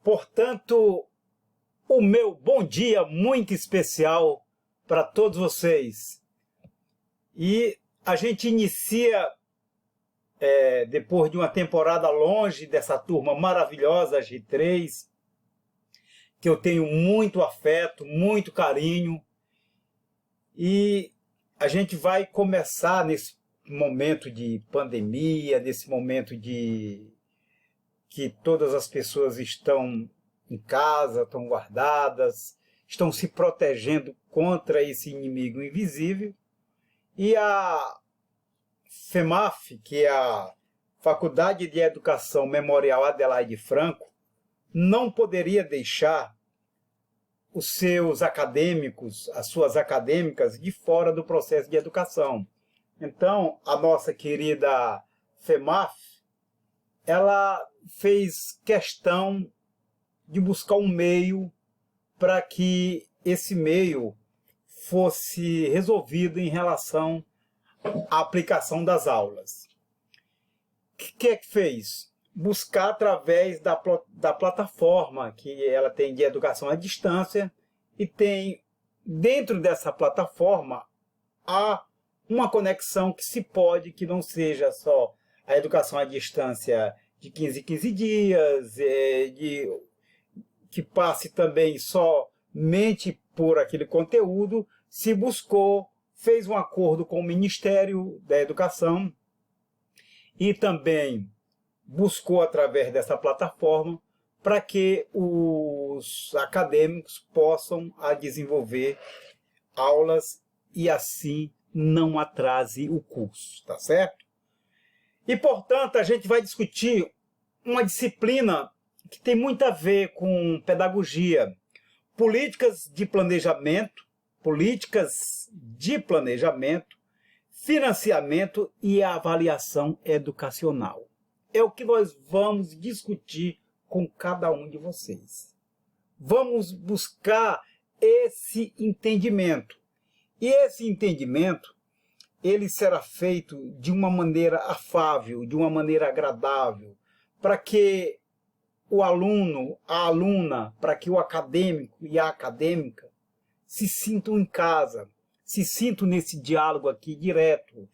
Portanto, o meu bom dia muito especial para todos vocês. E a gente inicia, depois de uma temporada longe dessa turma maravilhosa, G3, que eu tenho muito afeto, muito carinho, e a gente vai começar nesse momento de pandemia, nesse momento de que todas as pessoas estão em casa, estão guardadas, estão se protegendo contra esse inimigo invisível. E a FEMAF, que é a Faculdade de Educação Memorial Adelaide Franco, não poderia deixar os seus acadêmicos, as suas acadêmicas, de fora do processo de educação. Então, a nossa querida FEMAF, ela fez questão de buscar um meio para que esse meio fosse resolvido em relação à aplicação das aulas. O que é que fez? Buscar através da plataforma que ela tem de educação à distância, e tem dentro dessa plataforma há uma conexão que se pode, que não seja só a educação à distância de 15 em 15 dias, que passe também somente por aquele conteúdo. Se buscou, fez um acordo com o Ministério da Educação e também buscou através dessa plataforma para que os acadêmicos possam desenvolver aulas e assim não atrase o curso, tá certo? E, portanto, a gente vai discutir uma disciplina que tem muito a ver com pedagogia, políticas de planejamento, financiamento e avaliação educacional. É o que nós vamos discutir com cada um de vocês. Vamos buscar esse entendimento. E esse entendimento, ele será feito de uma maneira afável, de uma maneira agradável, para que o aluno, a aluna, para que o acadêmico e a acadêmica se sintam em casa, se sintam nesse diálogo aqui direto,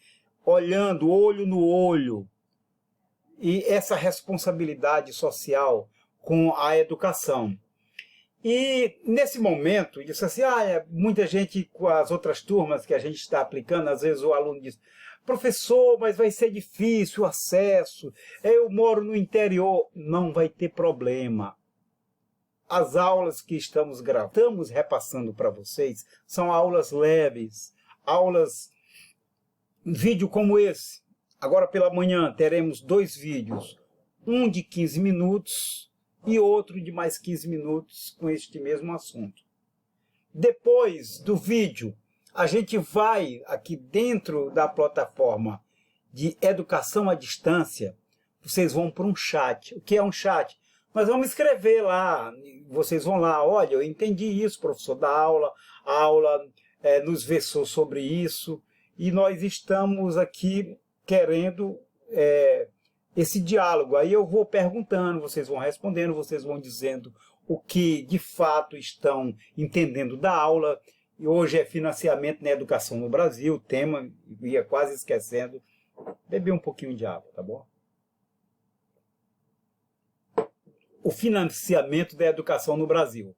olhando olho no olho, e essa responsabilidade social com a educação. E nesse momento, disse assim, muita gente com as outras turmas que a gente está aplicando, às vezes o aluno diz, professor, mas vai ser difícil o acesso, eu moro no interior. Não vai ter problema. As aulas que estamos repassando para vocês, são aulas leves, aulas, vídeo como esse. Agora pela manhã teremos 2 vídeos, um de 15 minutos e outro de mais 15 minutos com este mesmo assunto. Depois do vídeo, a gente vai aqui dentro da plataforma de educação à distância, vocês vão para um chat. O que é um chat? Nós vamos escrever lá, vocês vão lá, olha, eu entendi isso, professor da aula, a aula nos versou sobre isso, e nós estamos aqui querendo esse diálogo. Aí eu vou perguntando, vocês vão respondendo, vocês vão dizendo o que de fato estão entendendo da aula. E hoje é financiamento na educação no Brasil, o tema, ia quase esquecendo. Beber um pouquinho de água, tá bom? O financiamento da educação no Brasil.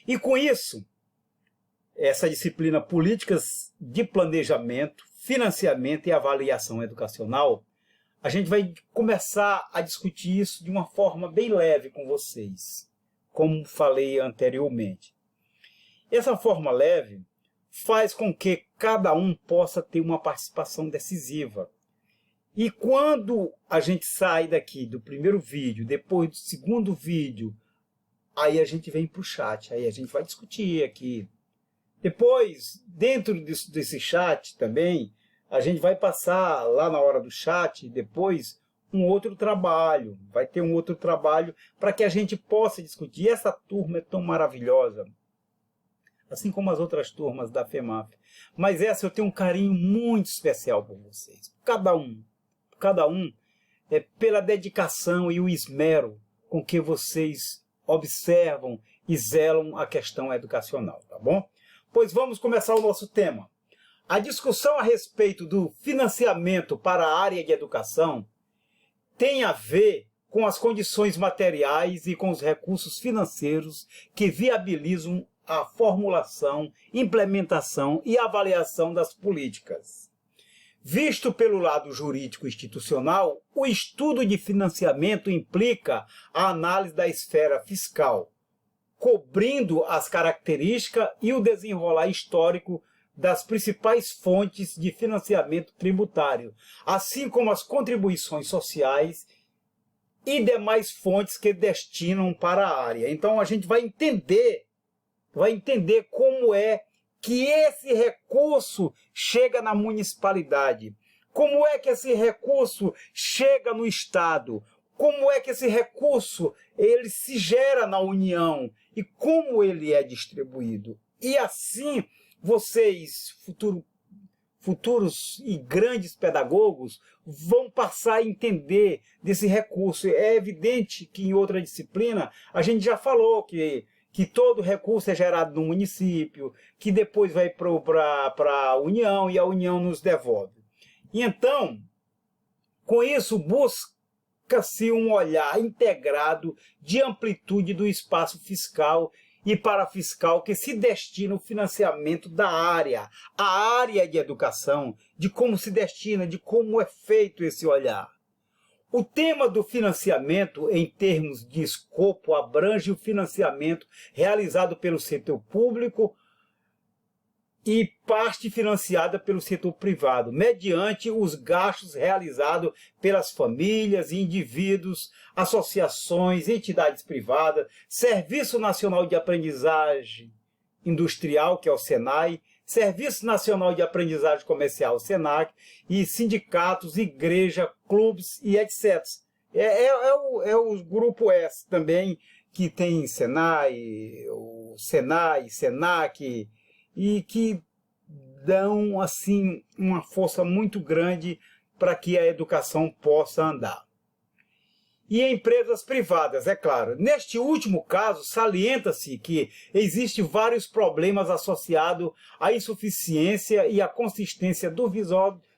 E com isso, essa disciplina Políticas de Planejamento, Financiamento e Avaliação Educacional, a gente vai começar a discutir isso de uma forma bem leve com vocês, como falei anteriormente. Essa forma leve faz com que cada um possa ter uma participação decisiva. E quando a gente sai daqui do primeiro vídeo, depois do segundo vídeo, aí a gente vem para o chat, aí a gente vai discutir aqui. Depois, dentro desse chat também, a gente vai passar lá na hora do chat, depois, um outro trabalho. Vai ter um outro trabalho para que a gente possa discutir. E essa turma é tão maravilhosa, assim como as outras turmas da FEMAF. Mas essa eu tenho um carinho muito especial por vocês. Cada um, pela dedicação e o esmero com que vocês observam e zelam a questão educacional, tá bom? Pois vamos começar o nosso tema. A discussão a respeito do financiamento para a área de educação tem a ver com as condições materiais e com os recursos financeiros que viabilizam a formulação, implementação e avaliação das políticas. Visto pelo lado jurídico institucional, o estudo de financiamento implica a análise da esfera fiscal, cobrindo as características e o desenrolar histórico das principais fontes de financiamento tributário, assim como as contribuições sociais e demais fontes que destinam para a área. Então a gente vai entender como é que esse recurso chega na municipalidade, como é que esse recurso chega no Estado, como é que esse recurso ele se gera na União e como ele é distribuído. E assim vocês, futuros e grandes pedagogos, vão passar a entender desse recurso. É evidente que em outra disciplina a gente já falou que todo recurso é gerado no município, que depois vai para a União e a União nos devolve. E então, com isso, busca-se um olhar integrado de amplitude do espaço fiscal e parafiscal que se destina ao financiamento da área, a área de educação, de como se destina, de como é feito esse olhar. O tema do financiamento, em termos de escopo, abrange o financiamento realizado pelo setor público e parte financiada pelo setor privado, mediante os gastos realizados pelas famílias e indivíduos, associações, entidades privadas, Serviço Nacional de Aprendizagem Industrial, que é o SENAI, Serviço Nacional de Aprendizagem Comercial, SENAC, e sindicatos, igreja, clubes e etc. É o grupo S também, que tem SENAI, o SENAI, SENAC, e que dão assim uma força muito grande para que a educação possa andar. E empresas privadas, é claro. Neste último caso, salienta-se que existem vários problemas associados à insuficiência e à consistência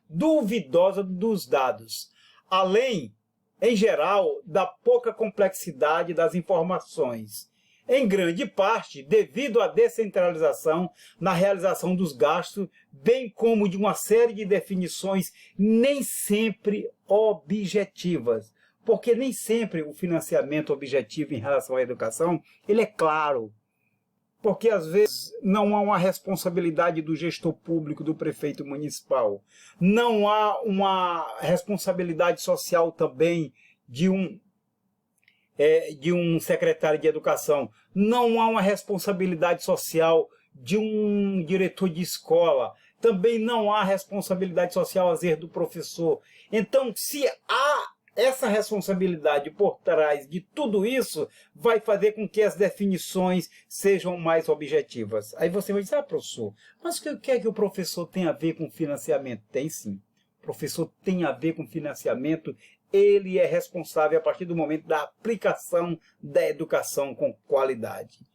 duvidosa dos dados, além, em geral, da pouca complexidade das informações, em grande parte devido à descentralização na realização dos gastos, bem como de uma série de definições nem sempre objetivas. Porque nem sempre o financiamento objetivo em relação à educação, ele é claro. Porque às vezes não há uma responsabilidade do gestor público, do prefeito municipal. Não há uma responsabilidade social também de um secretário de educação. Não há uma responsabilidade social de um diretor de escola. Também não há responsabilidade social, às vezes, do professor. Então, se há essa responsabilidade por trás de tudo isso, vai fazer com que as definições sejam mais objetivas. Aí você vai dizer, professor, mas o que é que o professor tem a ver com financiamento? Tem sim. O professor tem a ver com financiamento, ele é responsável a partir do momento da aplicação da educação com qualidade.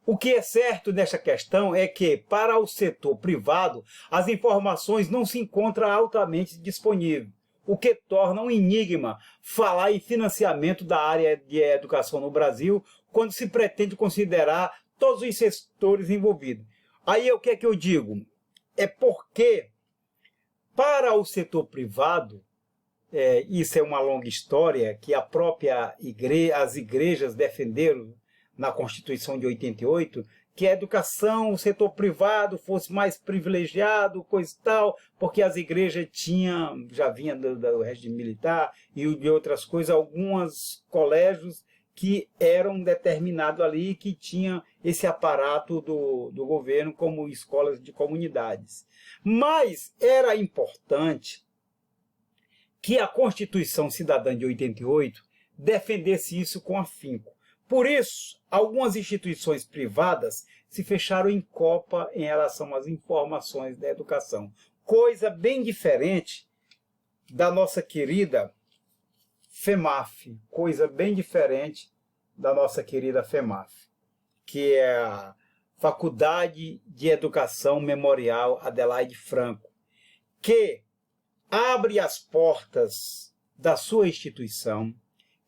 O que é certo nesta questão é que, para o setor privado, as informações não se encontram altamente disponíveis, o que torna um enigma falar em financiamento da área de educação no Brasil quando se pretende considerar todos os setores envolvidos. Aí o que é que eu digo? É porque, para o setor privado, isso é uma longa história que a própria as igrejas defenderam na Constituição de 88, que a educação, o setor privado fosse mais privilegiado, coisa e tal, porque as igrejas já vinha do regime militar e de outras coisas, alguns colégios que eram determinados ali, que tinham esse aparato do governo como escolas de comunidades. Mas era importante que a Constituição Cidadã de 88 defendesse isso com afinco. Por isso, algumas instituições privadas se fecharam em copa em relação às informações da educação. Coisa bem diferente da nossa querida FEMAF, coisa bem diferente da nossa querida FEMAF, que é a Faculdade de Educação Memorial Adelaide Franco, que abre as portas da sua instituição,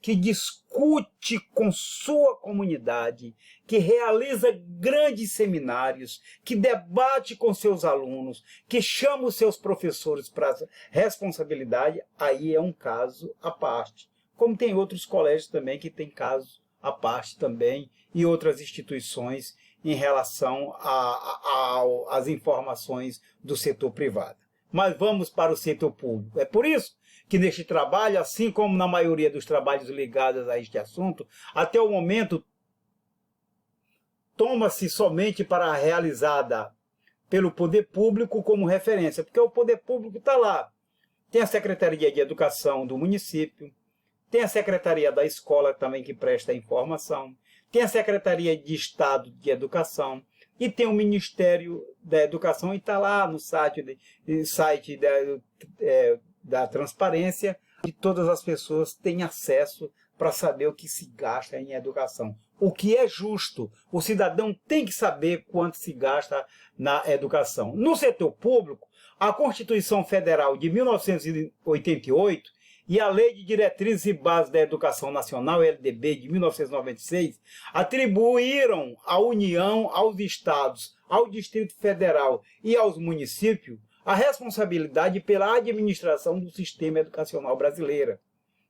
que discute com sua comunidade, que realiza grandes seminários, que debate com seus alunos, que chama os seus professores para responsabilidade, aí é um caso à parte. Como tem outros colégios também que tem casos à parte também, e outras instituições em relação às informações do setor privado. Mas vamos para o setor público. É por isso que neste trabalho, assim como na maioria dos trabalhos ligados a este assunto, até o momento toma-se somente para a realizada pelo poder público como referência, porque o poder público está lá. Tem a Secretaria de Educação do município, tem a Secretaria da Escola também que presta informação, tem a Secretaria de Estado de Educação e tem o Ministério da Educação e está lá no site da transparência, e todas as pessoas têm acesso para saber o que se gasta em educação. O que é justo, o cidadão tem que saber quanto se gasta na educação. No setor público, a Constituição Federal de 1988 e a Lei de Diretrizes e Bases da Educação Nacional, LDB, de 1996, atribuíram à União, aos estados, ao Distrito Federal e aos municípios a responsabilidade pela administração do sistema educacional brasileiro,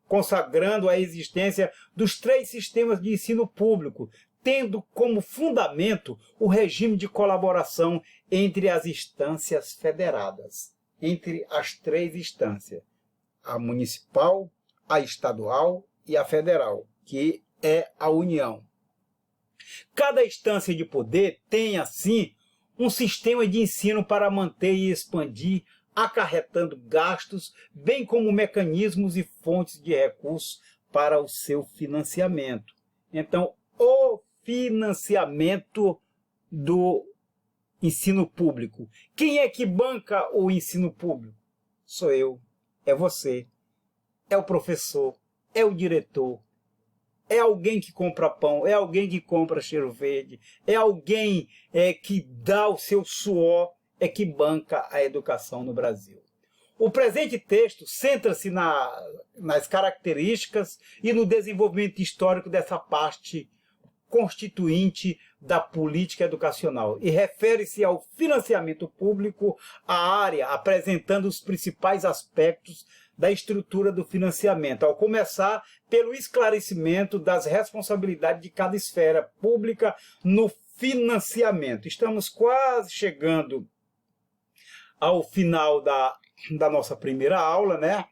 consagrando a existência dos 3 sistemas de ensino público, tendo como fundamento o regime de colaboração entre as instâncias federadas, entre as 3 instâncias, a municipal, a estadual e a federal, que é a União. Cada instância de poder tem, assim, um sistema de ensino para manter e expandir, acarretando gastos, bem como mecanismos e fontes de recursos para o seu financiamento. Então, o financiamento do ensino público. Quem é que banca o ensino público? Sou eu, é você, é o professor, é o diretor, é alguém que compra pão, é alguém que compra cheiro verde, é alguém que dá o seu suor, é que banca a educação no Brasil. O presente texto centra-se nas características e no desenvolvimento histórico dessa parte constituinte da política educacional e refere-se ao financiamento público, à área apresentando os principais aspectos da estrutura do financiamento, ao começar pelo esclarecimento das responsabilidades de cada esfera pública no financiamento. Estamos quase chegando ao final da nossa primeira aula, né?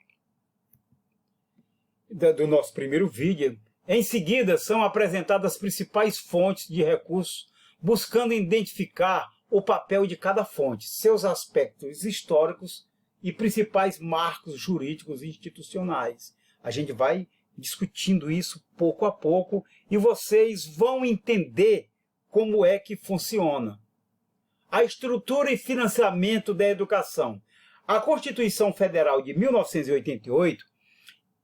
Do nosso primeiro vídeo. Em seguida, são apresentadas as principais fontes de recursos, buscando identificar o papel de cada fonte, seus aspectos históricos e principais marcos jurídicos e institucionais. A gente vai discutindo isso pouco a pouco e vocês vão entender como é que funciona. A estrutura e financiamento da educação. A Constituição Federal de 1988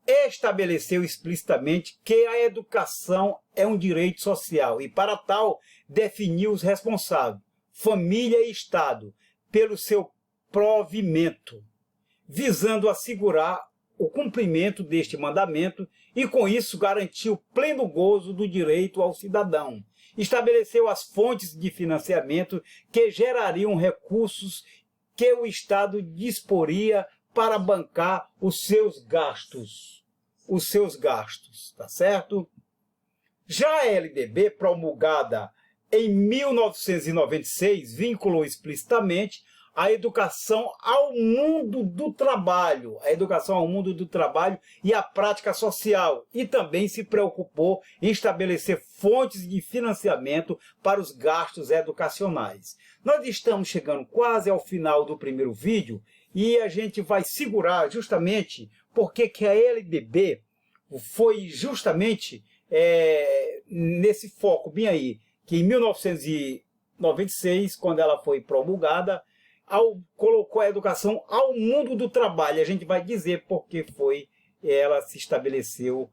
estabeleceu explicitamente que a educação é um direito social e, para tal, definiu os responsáveis, família e Estado, pelo seu provimento, visando assegurar o cumprimento deste mandamento e, com isso, garantir o pleno gozo do direito ao cidadão. Estabeleceu as fontes de financiamento que gerariam recursos que o Estado disporia para bancar os seus gastos. Tá certo? Já a LDB, promulgada em 1996, vinculou explicitamente a educação ao mundo do trabalho, e a prática social, e também se preocupou em estabelecer fontes de financiamento para os gastos educacionais. Nós estamos chegando quase ao final do primeiro vídeo e a gente vai segurar justamente porque que a LDB foi justamente nesse foco bem aí, que em 1996, quando ela foi promulgada, colocou a educação ao mundo do trabalho. A gente vai dizer por que ela se estabeleceu